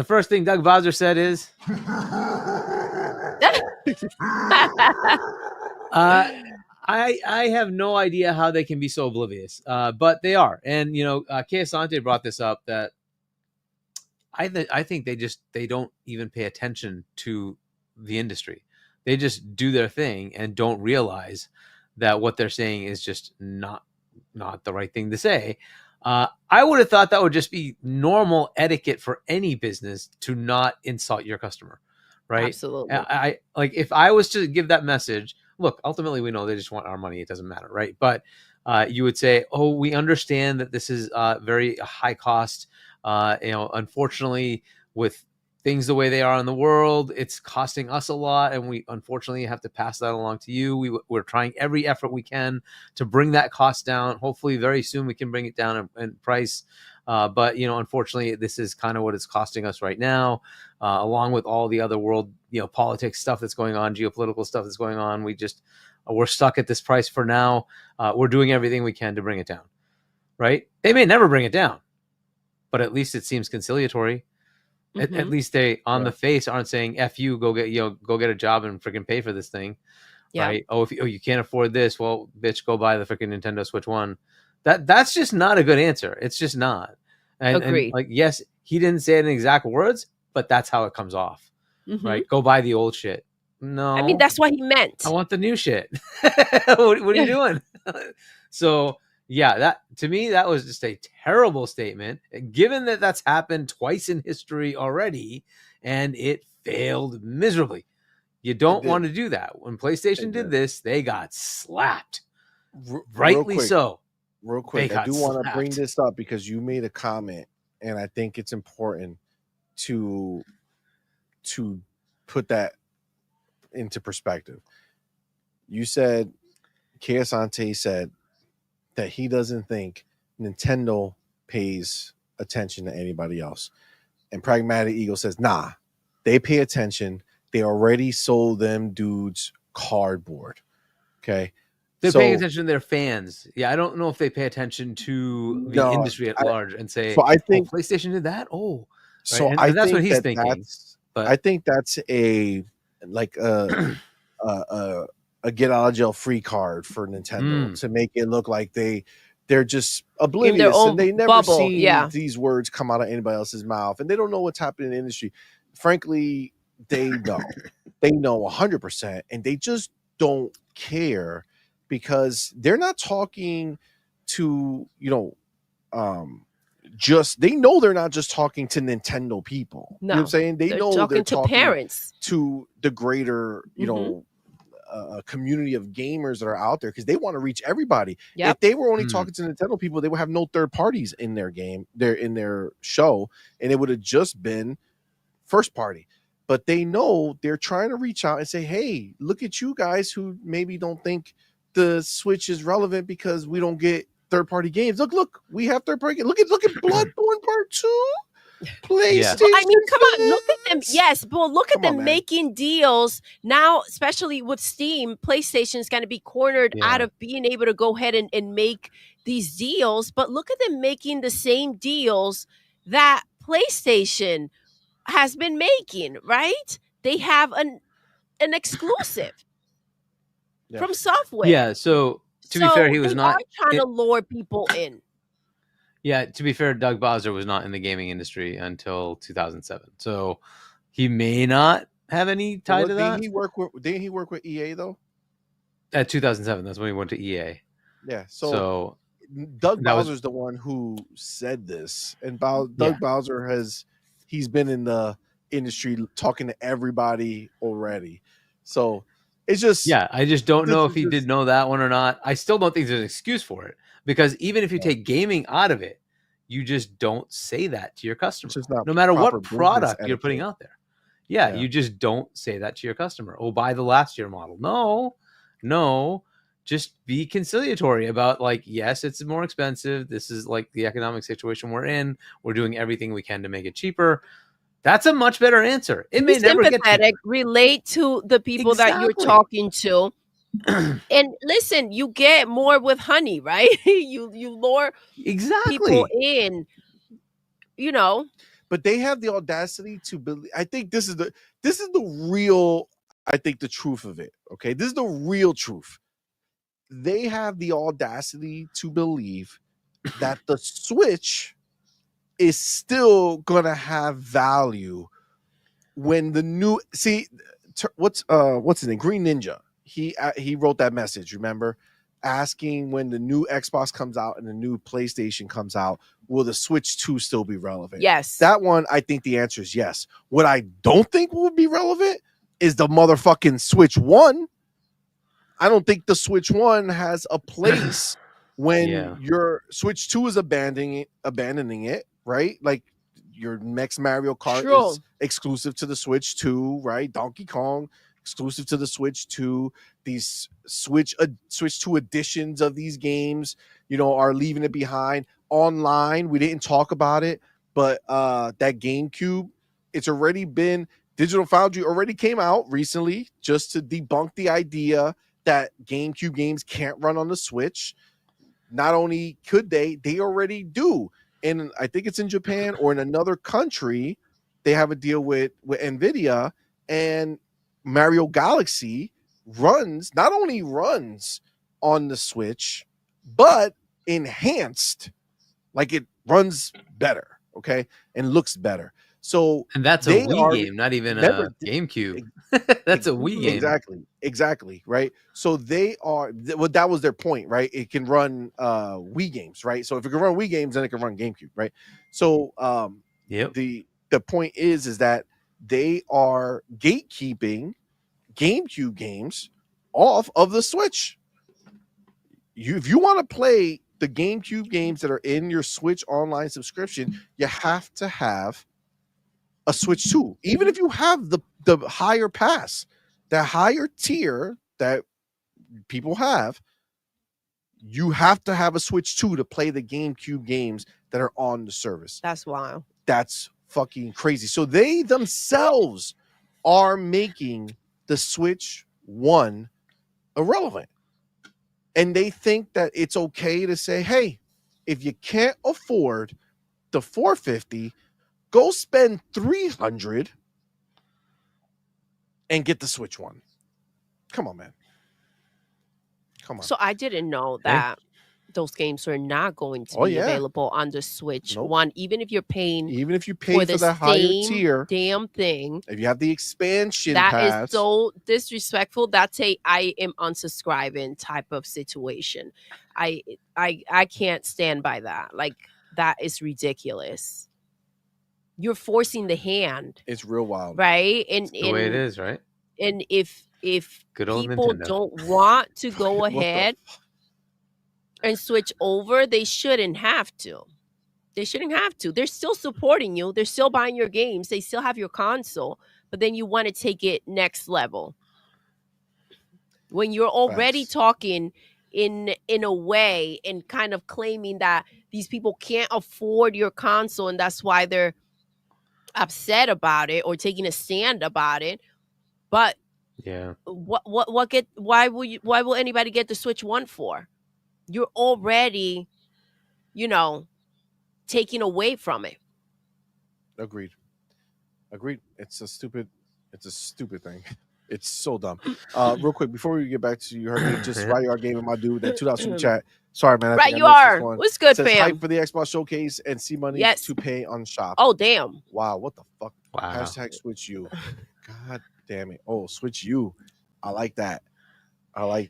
first thing Doug Bowser said is, I have no idea how they can be so oblivious, but they are. And Kay Asante brought this up that I think they don't even pay attention to the industry. They just do their thing and don't realize that what they're saying is just not the right thing to say. I would have thought that would just be normal etiquette for any business to not insult your customer, right? Absolutely. I like if I was to give that message. Look, ultimately, we know they just want our money. It doesn't matter, right? But you would say, "Oh, we understand that this is very high cost. Unfortunately, with things the way they are in the world, it's costing us a lot, and we unfortunately have to pass that along to you. We're trying every effort we can to bring that cost down. Hopefully, very soon we can bring it down in price. But unfortunately, this is kind of what it's costing us right now, along with all the other world, politics stuff that's going on, geopolitical stuff that's going on. We're stuck at this price for now. We're doing everything we can to bring it down, right? They may never bring it down, but at least it seems conciliatory. Mm-hmm. At least they, on the face, aren't saying "F you, go get a job and freaking pay for this thing," right? Oh, if you can't afford this, well, bitch, go buy the freaking Nintendo Switch 1. That's just not a good answer. It's just not. And like, yes, he didn't say it in exact words, but that's how it comes off, right? Go buy the old shit. No, I mean that's what he meant. I want the new shit. what are you doing? So. Yeah, that to me, that was just a terrible statement, given that that's happened twice in history already, and it failed miserably. You don't want to do that. When PlayStation did this, they got slapped. Rightly so. Real quick, I do want to bring this up because you made a comment, and I think it's important to put that into perspective. You said, Kay Asante said, that he doesn't think Nintendo pays attention to anybody else. And Pragmatic Eagle says, nah, they pay attention. They already sold them dudes cardboard. Okay. They're paying attention to their fans. Yeah, I don't know if they pay attention to the industry at large and say, so I think PlayStation did that? Oh. Right? So and I that's think what he's thinking. But I think that's a get out of jail free card for Nintendo to make it look like they're just oblivious and they never seen these words come out of anybody else's mouth and they don't know what's happening in the industry. Frankly, they know. They know 100% and they just don't care because they're not talking to, just they know they're not just talking to Nintendo people. No, you know what I'm saying? They know they're talking to parents, to the greater, community of gamers that are out there because they want to reach everybody. Yep. If they were only talking to Nintendo people, they would have no third parties in their game, in their show, and it would have just been first party. But they know they're trying to reach out and say, hey, look at you guys who maybe don't think the Switch is relevant because we don't get third-party games. Look, we have third-party games. Look at Bloodborne Part 2. PlayStation. I mean, come on, look at them. Yes, but look at them making deals now, especially with Steam. PlayStation is going to be cornered out of being able to go ahead and make these deals. But look at them making the same deals that PlayStation has been making, right? They have an exclusive from software. Yeah, so to be fair, he was not trying to lure people in. Yeah, to be fair, Doug Bowser was not in the gaming industry until 2007. So he may not have any tie to that. Didn't he work with EA though? At 2007, that's when he went to EA. Yeah. So Doug Bowser's the one who said this. And Doug Bowser he's been in the industry talking to everybody already. So it's just I just don't know if he did know that one or not. I still don't think there's an excuse for it. Because even if you take gaming out of it, you just don't say that to your customer. No matter what product you're putting out there. Yeah, you just don't say that to your customer. Oh, buy the last year model. No. Just be conciliatory about yes, it's more expensive. This is the economic situation we're in. We're doing everything we can to make it cheaper. That's a much better answer. It may never get cheaper. Relate to the people that you're talking to. And listen, you get more with honey, right? you lure people in, but they have the audacity to believe. I think this is the real. I think the truth of it. Okay, this is the real truth. They have the audacity to believe that the Switch is still gonna have value when the new what's his name, Green Ninja. He wrote that message. Remember, asking when the new Xbox comes out and the new PlayStation comes out, will the Switch 2 still be relevant? Yes. That one, I think the answer is yes. What I don't think will be relevant is the motherfucking Switch 1. I don't think the Switch 1 has a place when your Switch 2 is abandoning it, right? Like your next Mario Kart is exclusive to the Switch 2, right? Donkey Kong exclusive to the Switch 2. These Switch 2 editions of these games, are leaving it behind. Online, we didn't talk about it, but that GameCube, it's already been Digital Foundry already came out recently just to debunk the idea that GameCube games can't run on the Switch. Not only could they already do. And I think it's in Japan or in another country, they have a deal with NVIDIA, and Mario Galaxy not only runs on the Switch, but enhanced, like it runs better, okay, and looks better. So, and that's a Wii game, not even a GameCube. That's a Wii game. Exactly, right? So they are. Well, that was their point, right? It can run Wii games, right? So if it can run Wii games, then it can run GameCube, right? So, the point is that they are gatekeeping GameCube games off of the Switch. If you want to play the GameCube games that are in your Switch online subscription, you have to have a Switch 2. Even if you have the higher pass, the higher tier that people have, you have to have a Switch 2 to play the GameCube games that are on the service. That's wild. That's fucking crazy. So they themselves are making the Switch 1 irrelevant. And they think that it's okay to say, hey, if you can't afford the $450, go spend $300 and get the Switch 1. Come on, man. Come on. So I didn't know that those games are not going to be available on the Switch 1, even if you're paying for the higher tier damn thing. If you have the expansion pass. That is so disrespectful. That's I am unsubscribing type of situation. I can't stand by that. Like, that is ridiculous. You're forcing the hand. It's real wild, right? And the way it is, right? And if people Nintendo don't want to go ahead and switch over, they shouldn't have to. They shouldn't have to. They're still supporting you. They're still buying your games. They still have your console, but then you want to take it next level. When you're already talking in a way and kind of claiming that these people can't afford your console and that's why they're upset about it or taking a stand about it. But why will anybody get the Switch 1 for? You're already, taking away from it. Agreed. It's a stupid thing. It's so dumb. Real quick, before we get back to you, heard just Right You Are Gaming, my dude, that $2 super chat. Sorry, man. Right You Are. What's good, fam? Hype for the Xbox showcase and CMoney to pay on shop. Oh, damn. Wow, what the fuck? Wow. Hashtag Switch U. God damn it. Oh, Switch U. I like that.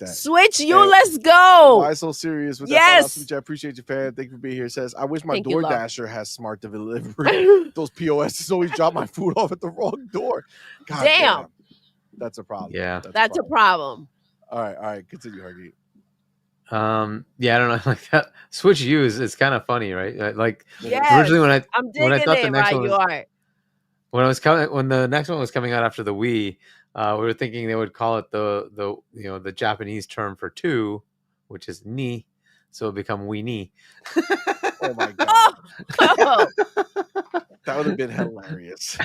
Switch U, let's go. Why so serious with that? Yes. I appreciate you, fan. Thank you for being here. It says, I wish my DoorDasher has smart delivery. Those POSs always drop my food off at the wrong door. God damn. That's a problem. Yeah. That's a problem. All right. Continue, Hargeet. I don't know, like that Switch U is kind of funny, right? Like originally when I thought the next one was, when the next one was coming out after the Wii, we were thinking they would call it the Japanese term for 2, which is ni, so it'll become Wii ni. Oh my god. That would have been hilarious.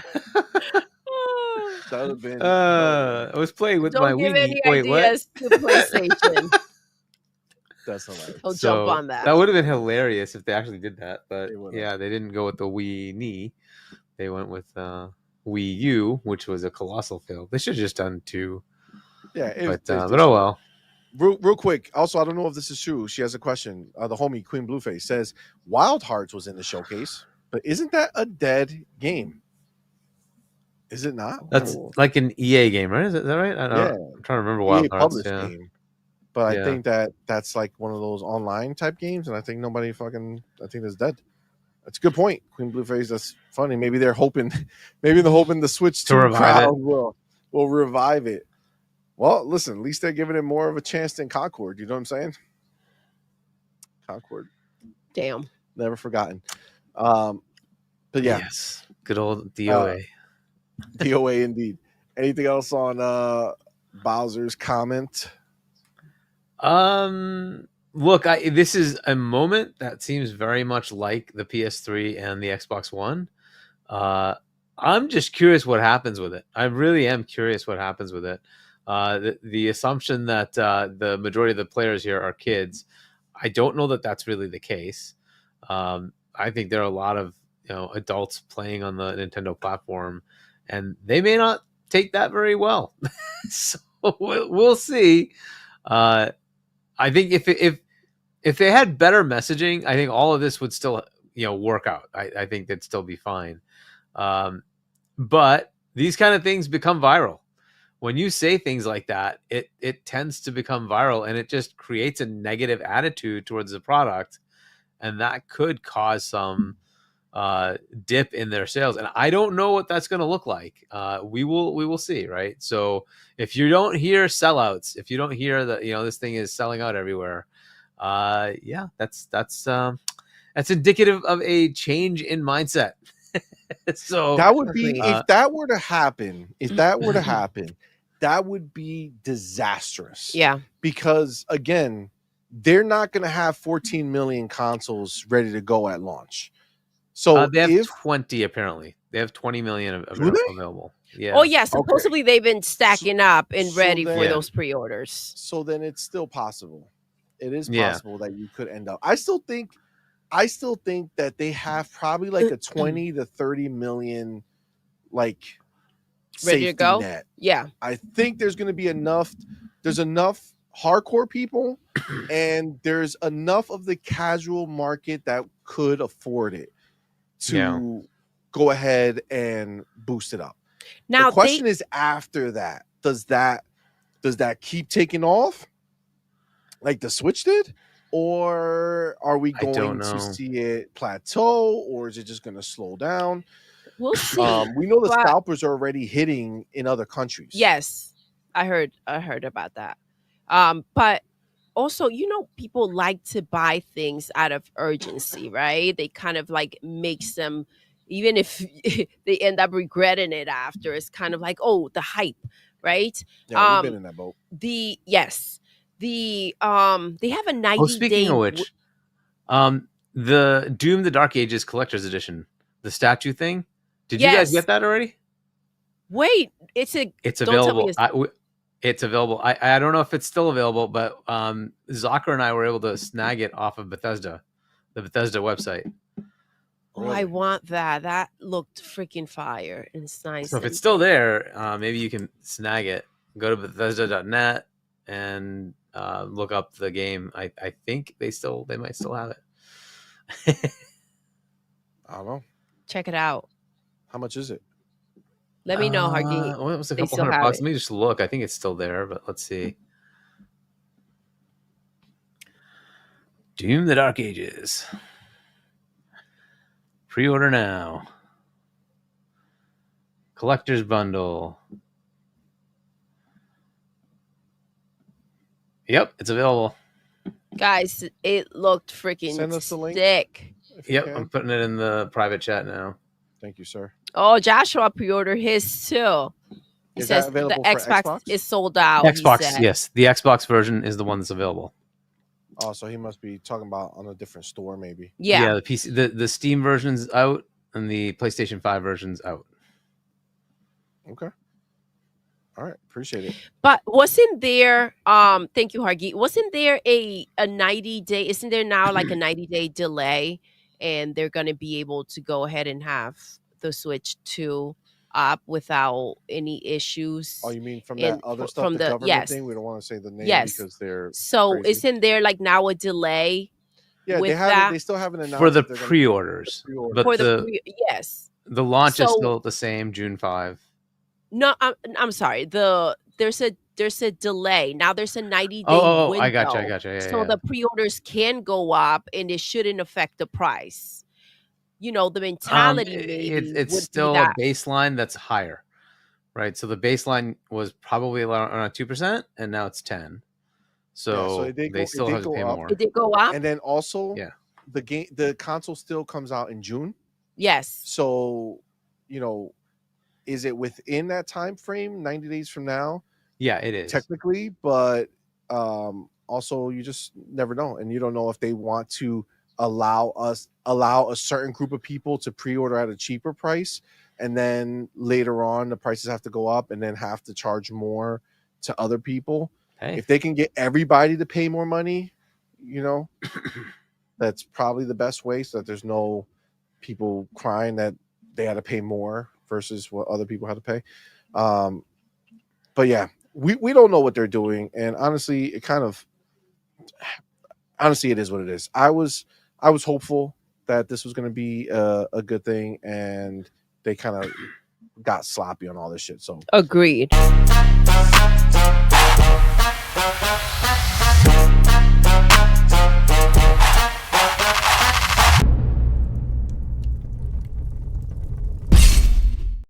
That would have been I was playing with my Wii ni. Wait, what? To PlayStation. That's hilarious. I'll jump on that. That would have been hilarious if they actually did that, but they didn't go with the Wii ni. They went with Wii U, which was a colossal fail. They should have just done 2. Yeah, but oh well. Real quick. Also, I don't know if this is true. She has a question. The homie Queen Blueface says Wild Hearts was in the showcase, but isn't that a dead game? Is it not? That's like an EA game, right? Is that right? I'm trying to remember Wild Hearts. Yeah. Game. But I think that's like one of those online type games, and I think nobody I think that's dead. That's a good point, Queen Blueface. That's funny. Maybe they're hoping the Switch 2 crowd will revive it. Well, listen, at least they're giving it more of a chance than Concord. You know what I'm saying? Concord. Damn. Never forgotten. But yeah. Yes. Good old DOA. DOA indeed. Anything else on Bowser's comment? Look, this is a moment that seems very much like the PS3 and the Xbox One. I'm just curious what happens with it. I really am curious what happens with it. The assumption that the majority of the players here are kids, I don't know that that's really the case. I think there are a lot of adults playing on the Nintendo platform, and they may not take that very well. So we'll see. I think if they had better messaging, I think all of this would still work out. I think they'd still be fine. But these kind of things become viral. When you say things like that, it tends to become viral, and it just creates a negative attitude towards the product, and that could cause some dip in their sales. And I don't know what that's going to look like. We will see, right? So if you don't hear sellouts, if you don't hear that this thing is selling out everywhere, that's indicative of a change in mindset. So that would be if that were to happen. That would be disastrous. Yeah. Because again, they're not going to have 14 million consoles ready to go at launch. So they have 20 apparently. They have 20 million available. Yeah. Oh yeah. Supposedly they've been stacking up and ready for those pre-orders. So then it's still possible. It is possible that you could end up. I still think that they have probably like a 20 to 30 million like ready to go net. Yeah, I think there's going to be enough. There's enough hardcore people, and there's enough of the casual market that could afford it to go ahead and boost it up. Now the question is, after that, does that keep taking off like the Switch did, or are we going to see it plateau, or is it just going to slow down? We'll see. We know the scalpers are already hitting in other countries. Yes, I heard about that. But also, people like to buy things out of urgency, right? They kind of like makes them, even if they end up regretting it after, it's kind of like, oh, the hype, right? Yeah, we've been in that boat. They have a 90 speaking of which, the Doom the Dark Ages Collector's Edition, the statue thing. Did you guys get that already? Wait, it's available. It's available. I don't know if it's still available, but Zocker and I were able to snag it off of Bethesda, the Bethesda website. Oh, I want that. That looked freaking fire. It's nice. So if it's still there, maybe you can snag it. Go to Bethesda.net and look up the game. I think they might still have it. I don't know. Check it out. How much is it? Let me know, Hargy. Well, it was a couple $100. Let me just look. I think it's still there, but let's see. Doom the Dark Ages. Pre-order now. Collector's bundle. Yep, it's available. Guys, it looked freaking Send us the link. Sick. Yep, I'm putting it in the private chat now. Thank you, sir. Oh, Joshua pre-ordered his too. He says the Xbox is sold out. Xbox, yes. The Xbox version is the one that's available. Oh, so he must be talking about on a different store, maybe. Yeah, the PC, the Steam version's out, and the PlayStation 5 version's out. Okay. All right, appreciate it. But wasn't there? Thank you, Hargy. Wasn't there a 90-day? Isn't there now like a 90-day delay? And they're going to be able to go ahead and have the Switch 2 up without any issues. Oh, you mean from that other stuff, from the government thing? We don't want to say the name because they're so crazy. Isn't there like now a delay? Yeah, they still haven't announced for the pre-orders. But the launch is still the same, June 5. No, I'm sorry. There's a delay. Now there's a 90-day window. I got you. Yeah, so the pre-orders can go up and it shouldn't affect the price. The mentality it's still a baseline that's higher, right? So the baseline was probably around 2%, and now it's 10%. So they still have to pay more. It did go up, and then also, the console still comes out in June. Yes. So, is it within that time frame, 90 days from now? Yeah, it is technically, but also you just never know, and you don't know if they want to allow a certain group of people to pre-order at a cheaper price, and then later on the prices have to go up and then have to charge more to other people. If they can get everybody to pay more money, that's probably the best way, so that there's no people crying that they had to pay more versus what other people had to pay. But yeah, we don't know what they're doing, and honestly it is what it is. I was hopeful that this was going to be a good thing, and they kind of got sloppy on all this shit. So agreed.